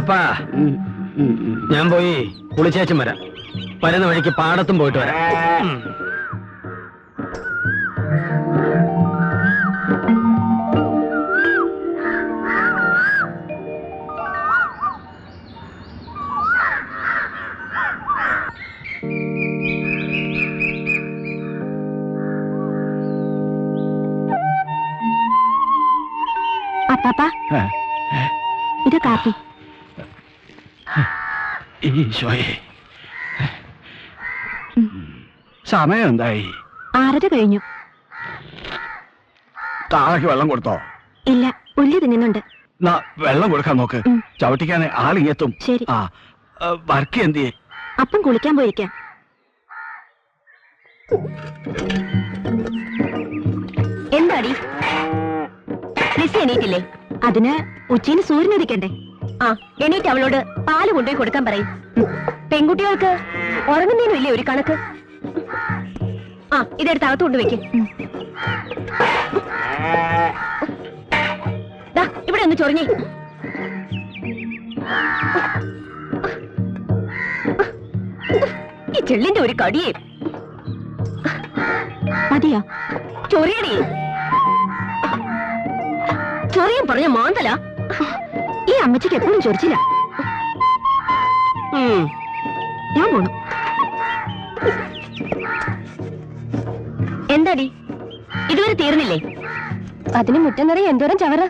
അപ്പാ ഞാൻ പോയി കുളിച്ചേച്ചും വരാം. വരുന്ന വഴിക്ക് പാടത്തും പോയിട്ട് വരാം. അപ്പാപ്പാ ഇത് കാപ്പി. ഈശോയെ, സമയം എന്തായി? 6:30 കഴിഞ്ഞു. താഴേക്ക് വെള്ളം കൊടുത്തോ? ഇല്ല, ഉള്ളി തിന്നുന്നുണ്ട്. വെള്ളം കൊടുക്കാൻ നോക്ക്. ചവിട്ടിക്കാൻ ആളിങ്ങെത്തും. ശരി. ആ വർക്ക് എന്തിയെ? അപ്പം കുളിക്കാൻ പോയിരിക്കാം. എന്താടി ലിസി എണീറ്റില്ലേ? അതിന് ഉച്ചയിൽ സൂര്യൻ ഉദിക്കണ്ടേ? ആ, എണീറ്റ് അവളോട് പാല് കൊണ്ടുപോയി കൊടുക്കാൻ പറയും. പെൺകുട്ടികൾക്ക് ഉറങ്ങുന്നതിനും ഇല്ലേ ഒരു കണക്ക്? ആ, ഇതെടുത്ത് അകത്ത് കൊണ്ടുവയ്ക്ക്. ഇവിടെ ഒന്ന് ചൊറിഞ്ഞേ. ഈ ചെള്ളിന്റെ ഒരു കടിയേ മതിയോ? ചൊറിയടി. ചൊറിയാൻ പറഞ്ഞ മാന്തല. ഈ അമ്മച്ചിക്ക് എപ്പോഴും ചൊറിച്ചില്ല. ഞാൻ പോണു. എന്താടി ഇതുവരെ തീർന്നില്ലേ? അതിന് മുറ്റം നിറയെ എന്തോരം ചവറ്.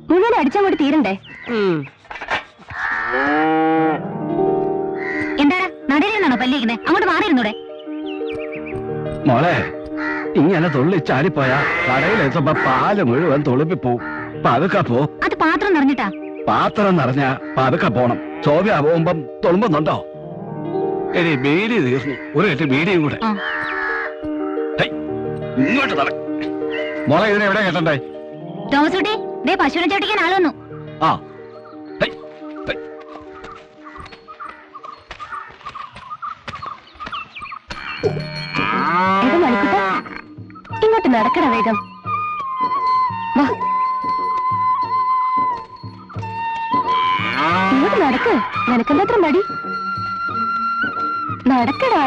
മുഴുവൻ അടിച്ചങ്ങോട്ട് തീരണ്ടേ? എന്താടാ നടയിലെന്നാണോ പല്ലിരിക്കുന്നേ? അങ്ങോട്ട് മാറിയിരുന്നൂടെ? മോളെ, ഇങ്ങനെ തുള്ളി ചാടിപ്പോയാ കടയിലെത്തുമ്പോ പാല് മുഴുവൻ തുളുപ്പിപ്പോവും. പതുക്കെ പോ. അത് പാത്രം നിറഞ്ഞിട്ടാ. പാത്രം നിറഞ്ഞ പതുക്കെ പോണം. ചോദ്യ പോകുമ്പം തുളുമ്പുന്നുണ്ടോ? ഇനി ബീഡി തീർന്നു. ഒരു കെട്ടി ബീഡിയും കൂടെ. ഇങ്ങോട്ട് തട. മോളെ, ഇതിനെ എവിടെ കേട്ടണ്ടേ? തോമസുട്ടി, ദേ പശുവിനെ ചവിട്ടിക്കാൻ ആൾ വന്നു. ആ, ഇങ്ങോട്ട് നടക്കണ വേഗം. ഇങ്ങോട്ട് നടക്ക്. നിനക്കെന്താ മടി? നടക്കടാ.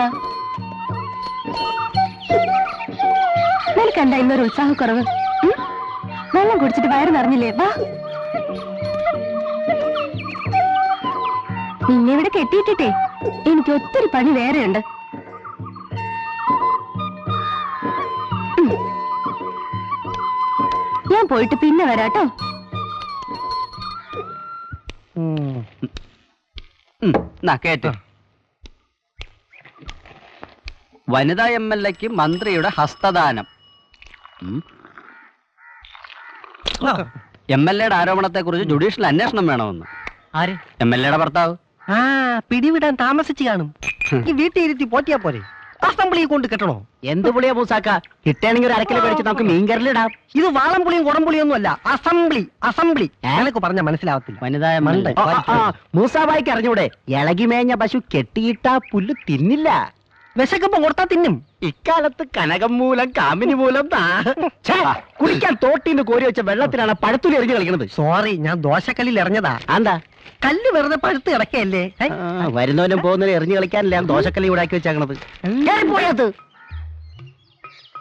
നിനക്കെന്താ ഇന്നൊരു ഉത്സാഹക്കുറവ്? വെള്ളം കുടിച്ചിട്ട് വയറ് നിറഞ്ഞില്ലേ? വാ. നിന്നെ ഇവിടെ കെട്ടിയിട്ടിട്ടേ എനിക്ക് ഒത്തിരി പണി വേറെയുണ്ട്. ഞാൻ പോയിട്ട് പിന്നെ വരാട്ടോ. കേട്ടോ, വനിതാ MLAക്ക് മന്ത്രിയുടെ ഹസ്തദാനം. MLAയുടെ ആരോപണത്തെ കുറിച്ച് ജുഡീഷ്യൽ അന്വേഷണം വേണമെന്ന്. ആര്? MLAയുടെ ഭർത്താവ്. ആ, പിടിവിടാൻ താമസിച്ചു കാണും. ഈ വീട്ടിലിരുത്തി പോറ്റിയാ പോരെ? അസംബ്ലിയെ കൊണ്ട് കെട്ടണോ? എന്ത് പുളിയാ പൂസാക്ക? കിട്ടേണെങ്കിൽ ഒരു അരക്കിലോ മേടിച്ച് നമുക്ക് മീൻകറിലിടാം. ഇത് വാളംപുളിയും കുടംപുളിയൊന്നും അല്ല. അസംബ്ലി. അസംബ്ലി നിനക്ക് പറഞ്ഞ മനസ്സിലാവത്തില്ല. വനിതാ മൂസാബായിക്ക് അറിഞ്ഞൂടെ? ഇളകി മേഞ്ഞ പശു കെട്ടിയിട്ടാ പുല്ല് തിന്നില്ല. വിശക്കുമ്പോ കൊടുത്താ തിന്നും. ഇക്കാലത്ത് കനകം മൂലം കാമിനി മൂലം കുടിക്കാൻ തോട്ടിന്ന് കോരി വെച്ച വെള്ളത്തിലാണ് പഴത്തുലി എറിഞ്ഞു കളിക്കുന്നത്. സോറി, ഞാൻ ദോശക്കല്ലിൽ എറിഞ്ഞതാ. എന്താ? കല്ല് വെറുതെ പഴുത്ത് കിടക്കല്ലേ? വരുന്നവനും പോകുന്നവനും എറിഞ്ഞു കളിക്കാനല്ലേ ഞാൻ ദോശക്കല്ലി ഉണ്ടാക്കി വെച്ചേക്കണത്.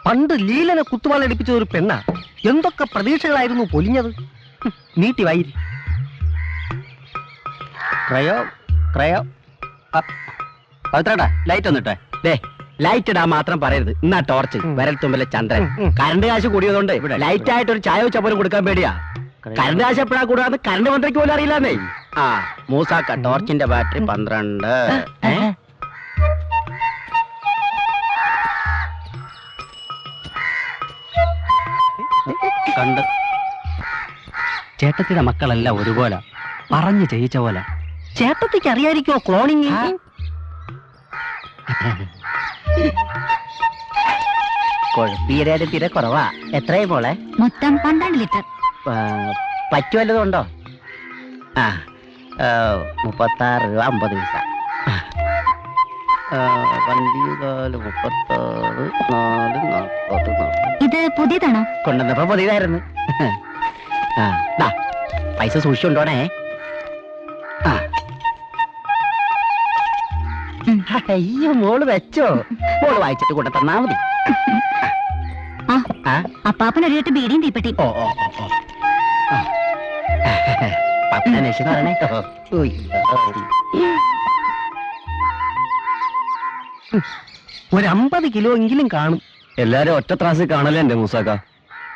പണ്ട് ലീലനെ കുത്തുവാളടിപ്പിച്ച ഒരു പെണ്ണ. എന്തൊക്കെ പ്രതീക്ഷകളായിരുന്നു പൊലിഞ്ഞത്. നീട്ടി വൈരി. ക്രയോ ക്രയോ പവിത്രേട്ടാ, ലൈറ്റ് ഒന്നിട്ടെ. ലൈറ്റ് ഇടാൻ മാത്രം പറയരുത്. എന്നാ ടോർച്ച് വിരൽ തുമ്പിലെ ചന്ദ്രൻ. കറണ്ട് കാശ് കൂടിയതുകൊണ്ട് ലൈറ്റ് ആയിട്ട് ഒരു ചായ വെച്ച പോലും കൊടുക്കാൻ പേടിയാ. കറണ്ട് കാശ് എപ്പോഴാ കൂടാന്ന് കറണ്ട് മന്ത്രിക്ക് പോലും അറിയില്ലാന്നേ. ആ മൂസാക്ക, ടോർച്ചിന്റെ ബാറ്ററി 12. കണ്ട് ചേട്ടത്തിയുടെ മക്കളെല്ലാം ഒരുപോലെ പറഞ്ഞു ചെയ്യിച്ച പോലെ. ചേട്ടത്തിക്ക് അറിയാതിരിക്കോ ക്ലോണിങ്? കൊഴപ്പീരായിട്ട് തീരെ കുറവാ. എത്രയും മോളെ? മൊത്തം 12 ലിറ്റർ. പറ്റുവല്ലതും ഉണ്ടോ? ആ 36 രൂപ 50 പൈസ. 24, 36, 4, 40. ഇത് പുതിയതാണോ? കൊണ്ടുവന്നപ്പോ പുതിയതായിരുന്നു. പൈസ സൂക്ഷിച്ചുണ്ടോണേ. ആ അയ്യോ മോള് വെച്ചോ, മോള് വായിച്ചിട്ട് കൂടെ തന്നാ മതി. ആ അപ്പാപ്പൻ ഒരു കെട്ട് ബീഡിയും തീപ്പെട്ടി. ഓ ഓ ഓ ഓ പപ്പനേശ് പറഞ്ഞേ. ഒരു 50 കിലോ എങ്കിലും കാണും. എല്ലാരും ഒറ്റ ത്രാസിൽ കാണല്ലേ എന്റെ മൂസാക്ക?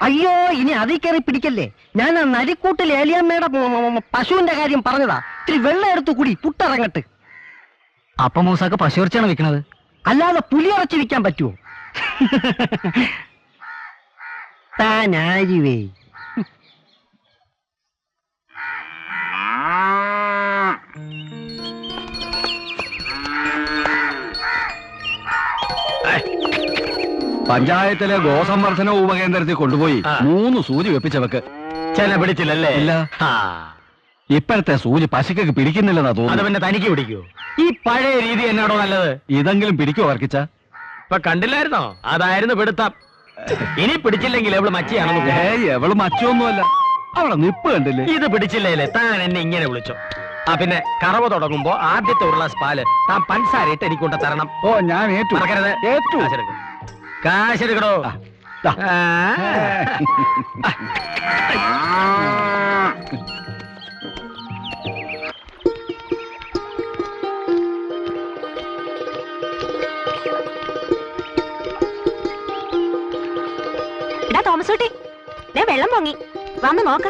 അയ്യോ, ഇനി അതിൽ കയറി പിടിക്കല്ലേ. ഞാൻ ആ നരിക്കൂട്ടിൽ ഏലിയമ്മയുടെ പശുവിന്റെ കാര്യം പറഞ്ഞതാ. ഇത്തിരി വെള്ളം എടുത്തു കുടി, പുട്ടിറങ്ങട്ട്. അപ്പൊ മൂസാക്ക പശുർച്ചാണ് വിൽക്കണത്? അല്ലാതെ പുലി ഇറച്ചി വിൽക്കാൻ പറ്റുമോ? താനാരിവേ. പഞ്ചായത്തിലെ ഗോസംവർദ്ധന ഉപകേന്ദ്രത്തിൽ കൊണ്ടുപോയി 3 സൂചി വെപ്പിച്ചവക്ക് ചെന പിടിച്ചില്ലല്ലേ? ഇല്ല. ഇപ്പോഴത്തെ സൂചി പശുക്കൊക്കെ പിടിക്കുന്നില്ലെന്നാ അത് തോന്നുന്നു. പിന്നെ തനിക്ക് പിടിക്കൂ? ഈ പഴയ രീതി എന്നാടോ നല്ലത്? ഇതെങ്കിലും പിടിക്കുമോ വർക്കിച്ച? ഇപ്പൊ കണ്ടില്ലായിരുന്നോ? അതായിരുന്നു പിടുത്തം. ഇനി പിടിച്ചില്ലെങ്കിൽ എവള് മച്ചിയാണെന്ന് തോന്നുന്നു. ഏയ് എവള് മച്ചൊന്നുമല്ല, അവളെ നിപ്പ് കണ്ടില്ലേ? ഇത് പിടിച്ചില്ലേ താൻ എന്നെ ഇങ്ങനെ വിളിച്ചോ? പിന്നെ കറവ തുടങ്ങുമ്പോ ആദ്യത്തെ ഒരു ഗ്ലാസ് പാല് താൻ പഞ്ചസാര ഇട്ട് എനിക്ക് കൊണ്ട് തരണം. ഓ ഞാൻ ഏറ്റു. മറക്കരുത്. ഏറ്റു. കാശെടുക്കണോ? ദാ. എടാ തോമസൂട്ടി, വെള്ളം പൊങ്ങി, വന്ന് നോക്ക.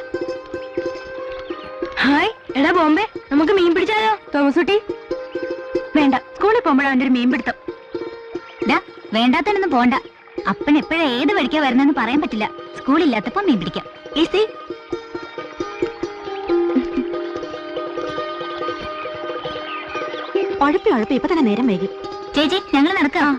ഹായ്, എടാ ബോംബെ, നമുക്ക് മീൻ പിടിച്ചാലോ? തോമസൂട്ടി വേണ്ട, സ്കൂളിൽ പോകുമ്പോഴാ അവന്റെ ഒരു മീൻ പിടുത്തം. വേണ്ടാത്തനൊന്നും പോണ്ട. അപ്പൻ എപ്പോഴാ ഏത് വഴിക്കാ വരുന്നെന്ന് പറയാൻ പറ്റില്ല. സ്കൂളില്ലാത്തപ്പോ മീൻ പിടിക്കാം. ഈസി. ഉഴപ്പി ഇപ്പൊ തന്നെ നേരം വൈകി. ചേച്ചി, ഞങ്ങൾ നടക്കാം.